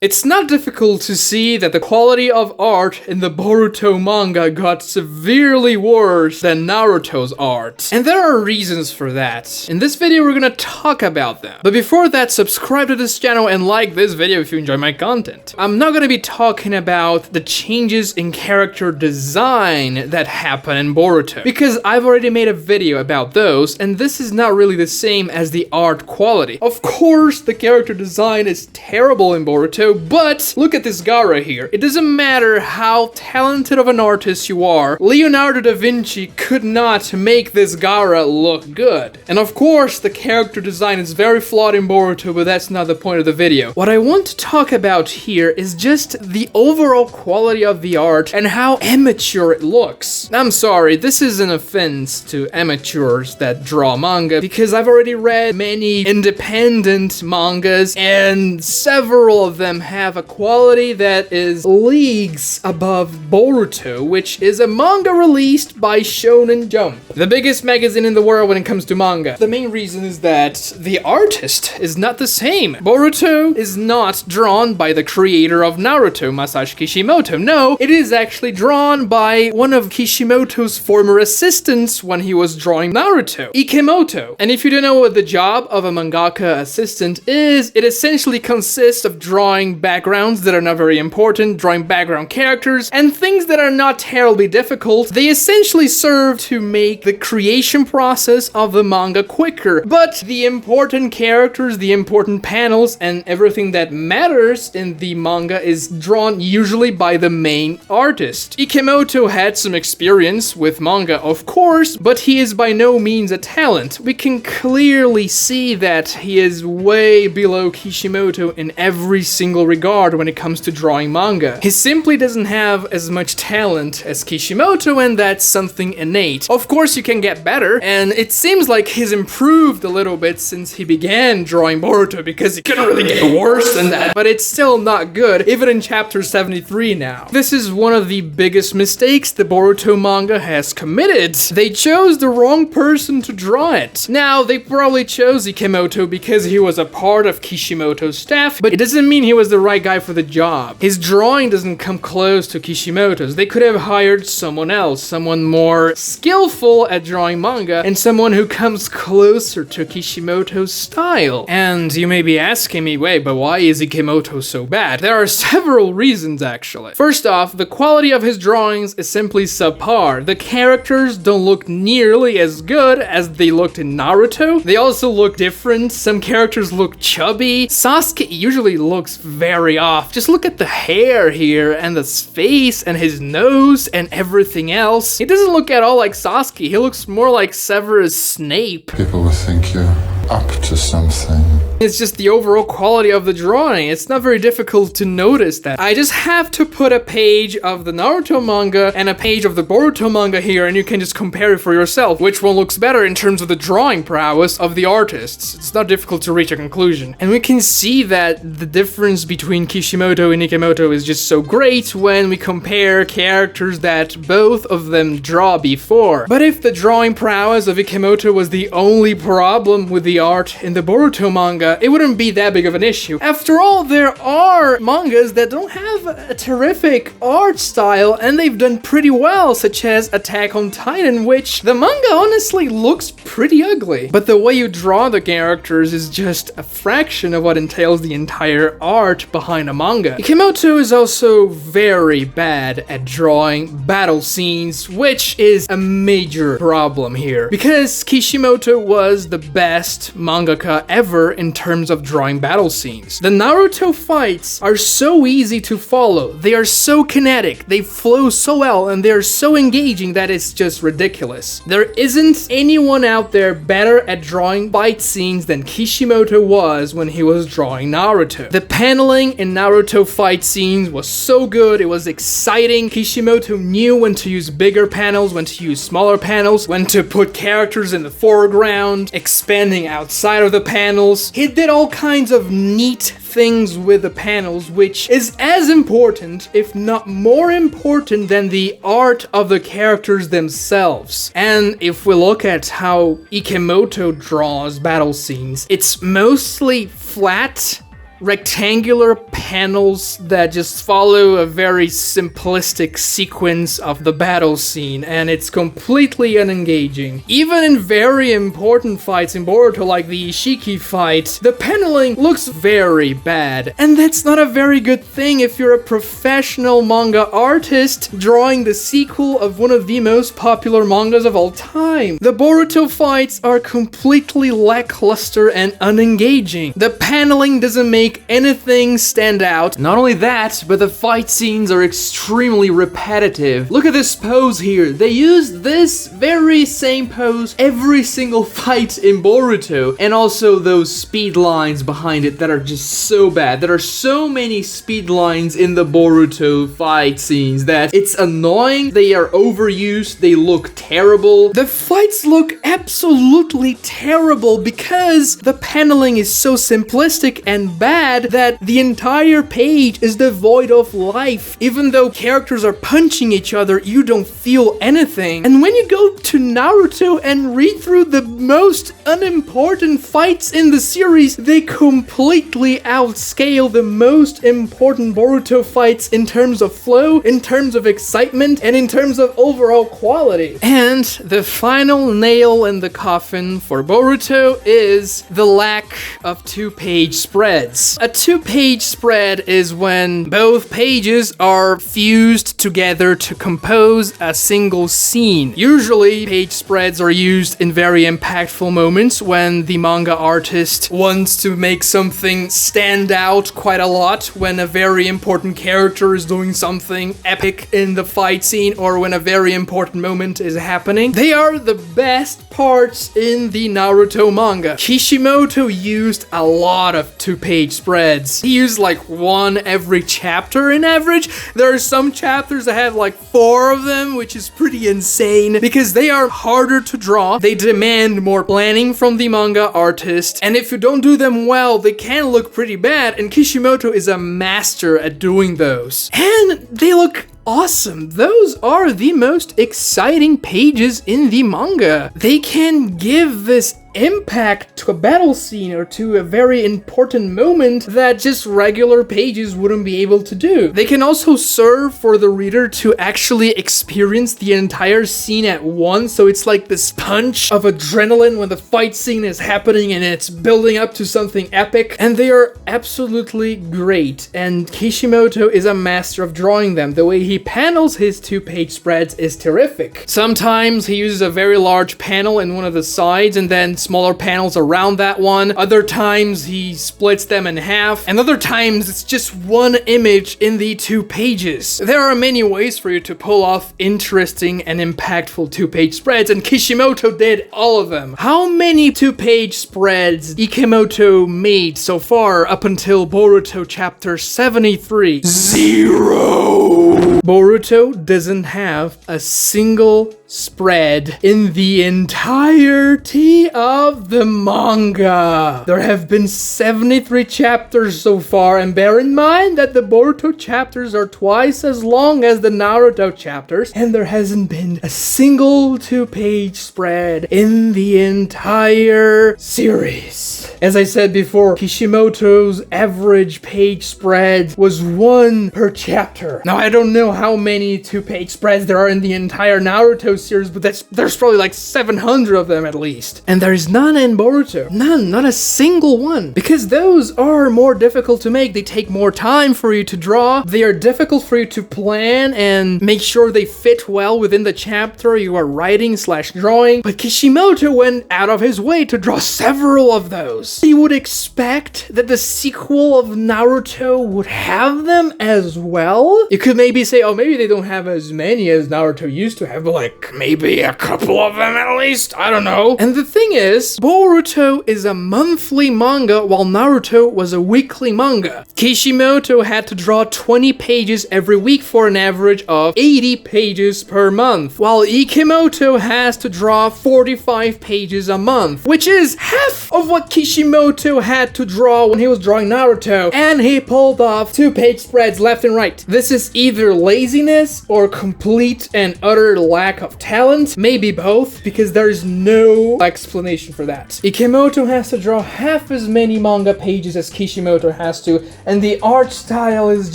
It's not difficult to see that the quality of art in the Boruto manga got severely worse than Naruto's art. And there are reasons for that. In this video we're gonna talk about them. But before that, subscribe to this channel and like this video if you enjoy my content. I'm not gonna be talking about the changes in character design that happen in Boruto, because I've already made a video about those, and this is not really the same as the art quality. Of course, the character design is terrible in Boruto, but look at this Gaara here. It doesn't matter how talented of an artist you are, Leonardo da Vinci could not make this Gaara look good. And of course, the character design is very flawed in Boruto, but that's not the point of the video. What I want to talk about here is just the overall quality of the art and how amateur it looks. I'm sorry, this is an offense to amateurs that draw manga, because I've already read many independent mangas, and several of them have a quality that is leagues above Boruto, which is a manga released by Shonen Jump, the biggest magazine in the world when it comes to manga. The main reason is that the artist is not the same. Boruto is not drawn by the creator of Naruto, Masashi Mishimoto. No, it is actually drawn by one of Kishimoto's former assistants when he was drawing Naruto, Ikemoto. And if you don't know what the job of a mangaka assistant is, it essentially consists of drawing backgrounds that are not very important, drawing background characters, and things that are not terribly difficult. They essentially serve to make the creation process of the manga quicker. But the important characters, the important panels, and everything that matters in the manga is drawn usually by the main artist. Ikemoto had some experience with manga, of course, but he is by no means a talent. We can clearly see that he is way below Kishimoto in every single regard when it comes to drawing manga. He simply doesn't have as much talent as Kishimoto, and that's something innate. Of course, you can get better, and it seems like he's improved a little bit since he began drawing Boruto, because it couldn't really get worse than that, but it's still not good, even in chapter 73 now. This is one of the biggest mistakes the Boruto manga has committed. They chose the wrong person to draw it. Now, they probably chose Ikemoto because he was a part of Kishimoto's staff, but it doesn't mean he was the right guy for the job. His drawing doesn't come close to Kishimoto's. They could have hired someone else, someone more skillful at drawing manga, and someone who comes closer to Kishimoto's style. And you may be asking me, wait, but why is Ikemoto so bad? There are several reasons, actually. First off, the quality of his drawings is simply subpar. The characters don't look nearly as good as they looked in Naruto. They also look different. Some characters look chubby. Sasuke usually looks very off. Just look at the hair here, and the face, and his nose, and everything else. He doesn't look at all like Sasuke. He looks more like Severus Snape. People will think you're up to something. It's just the overall quality of the drawing. It's not very difficult to notice that. I just have to put a page of the Naruto manga and a page of the Boruto manga here, and you can just compare it for yourself. Which one looks better in terms of the drawing prowess of the artists? It's not difficult to reach a conclusion. And we can see that the difference between Kishimoto and Ikemoto is just so great when we compare characters that both of them draw before. But if the drawing prowess of Ikemoto was the only problem with the art in the Boruto manga, it wouldn't be that big of an issue. After all, there are mangas that don't have a terrific art style, and they've done pretty well, such as Attack on Titan, which the manga honestly looks pretty ugly. But the way you draw the characters is just a fraction of what entails the entire art behind a manga. Ikemoto is also very bad at drawing battle scenes, which is a major problem here, because Kishimoto was the best mangaka ever in terms of drawing battle scenes. The Naruto fights are so easy to follow. They are so kinetic, they flow so well, and they are so engaging that it's just ridiculous. There isn't anyone out there better at drawing fight scenes than Kishimoto was when he was drawing Naruto. The paneling in Naruto fight scenes was so good, it was exciting. Kishimoto knew when to use bigger panels, when to use smaller panels, when to put characters in the foreground, expanding outside of the panels. He did all kinds of neat things with the panels, which is as important, if not more important, than the art of the characters themselves. And if we look at how Ikemoto draws battle scenes, it's mostly flat rectangular panels that just follow a very simplistic sequence of the battle scene, and it's completely unengaging. Even in very important fights in Boruto, like the Ishiki fight, the paneling looks very bad, and that's not a very good thing if you're a professional manga artist drawing the sequel of one of the most popular mangas of all time. The Boruto fights are completely lackluster and unengaging. The paneling doesn't make anything stand out. Not only that, but the fight scenes are extremely repetitive. Look at this pose here. They use this very same pose every single fight in Boruto, and also those speed lines behind it that are just so bad. There are so many speed lines in the Boruto fight scenes that it's annoying. They are overused. They look terrible. The fights look absolutely terrible because the paneling is so simplistic and bad that the entire page is devoid of life. Even though characters are punching each other, you don't feel anything. And when you go to Naruto and read through the most unimportant fights in the series, they completely outscale the most important Boruto fights in terms of flow, in terms of excitement, and in terms of overall quality. And the final nail in the coffin for Boruto is the lack of two-page spreads. A two-page spread is when both pages are fused together to compose a single scene. Usually, page spreads are used in very impactful moments when the manga artist wants to make something stand out quite a lot, when a very important character is doing something epic in the fight scene, or when a very important moment is happening. They are the best parts in the Naruto manga. Kishimoto used a lot of two-page spreads. He used like one every chapter in average. There are some chapters that have like 4 of them, which is pretty insane because they are harder to draw. They demand more planning from the manga artist, and if you don't do them well, they can look pretty bad, and Kishimoto is a master at doing those. And they look awesome. Those are the most exciting pages in the manga. They can give this impact to a battle scene or to a very important moment that just regular pages wouldn't be able to do. They can also serve for the reader to actually experience the entire scene at once, so it's like this punch of adrenaline when the fight scene is happening and it's building up to something epic, and they are absolutely great, and Kishimoto is a master of drawing them. The way he panels his two-page spreads is terrific. Sometimes he uses a very large panel in one of the sides and then smaller panels around that one. Other times he splits them in half, and other times it's just one image in the 2 pages. There are many ways for you to pull off interesting and impactful 2-page spreads, and Kishimoto did all of them. How many 2-page spreads Ikemoto made so far up until Boruto chapter 73? 0! Boruto doesn't have a single spread in the entirety of the manga. There have been 73 chapters so far, and bear in mind that the Boruto chapters are twice as long as the Naruto chapters, and there hasn't been a single 2-page spread in the entire series. As I said before, Kishimoto's average page spread was 1 per chapter. Now, I don't know how many 2-page spreads there are in the entire Naruto series, but there's probably like 700 of them at least. And there is none in Boruto. None, not a single one. Because those are more difficult to make. They take more time for you to draw. They are difficult for you to plan and make sure they fit well within the chapter you are writing/drawing. But Kishimoto went out of his way to draw several of those. You would expect that the sequel of Naruto would have them as well. You could maybe say, oh, maybe they don't have as many as Naruto used to have, but like maybe a couple of them at least. I don't know. And the thing is, Boruto is a monthly manga while Naruto was a weekly manga. Kishimoto had to draw 20 pages every week for an average of 80 pages per month, while Ikemoto has to draw 45 pages a month, which is half of what Kishimoto had to draw when he was drawing Naruto, and he pulled off 2-page spreads left and right. This is either laziness or complete and utter lack of talent? Maybe both, because there is no explanation for that. Ikemoto has to draw half as many manga pages as Kishimoto has to, and the art style is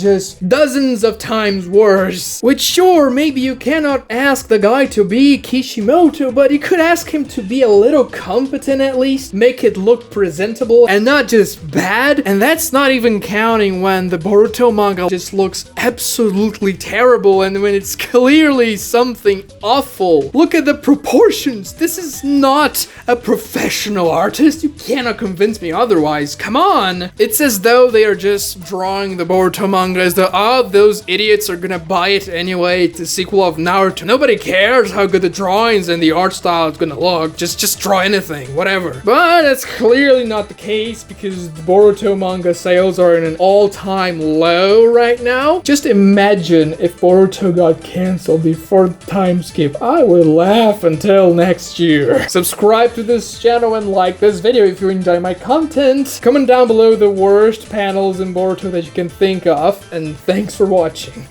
just dozens of times worse. Which sure, maybe you cannot ask the guy to be Kishimoto, but you could ask him to be a little competent at least, make it look presentable and not just bad. And that's not even counting when the Boruto manga just looks absolutely terrible and when it's clearly something awful. Look at the proportions. This is not a professional artist. You cannot convince me otherwise. Come on. It's as though they are just drawing the Boruto manga as though, oh, those idiots are gonna buy it anyway. It's a sequel of Naruto. Nobody cares how good the drawings and the art style is gonna look. Just draw anything, whatever. But that's clearly not the case because the Boruto manga sales are in an all-time low right now. Just imagine if Boruto got cancelled before the time skip. I would laugh until next year. Subscribe to this channel and like this video if you enjoy my content. Comment down below the worst panels in Boruto that you can think of, and thanks for watching.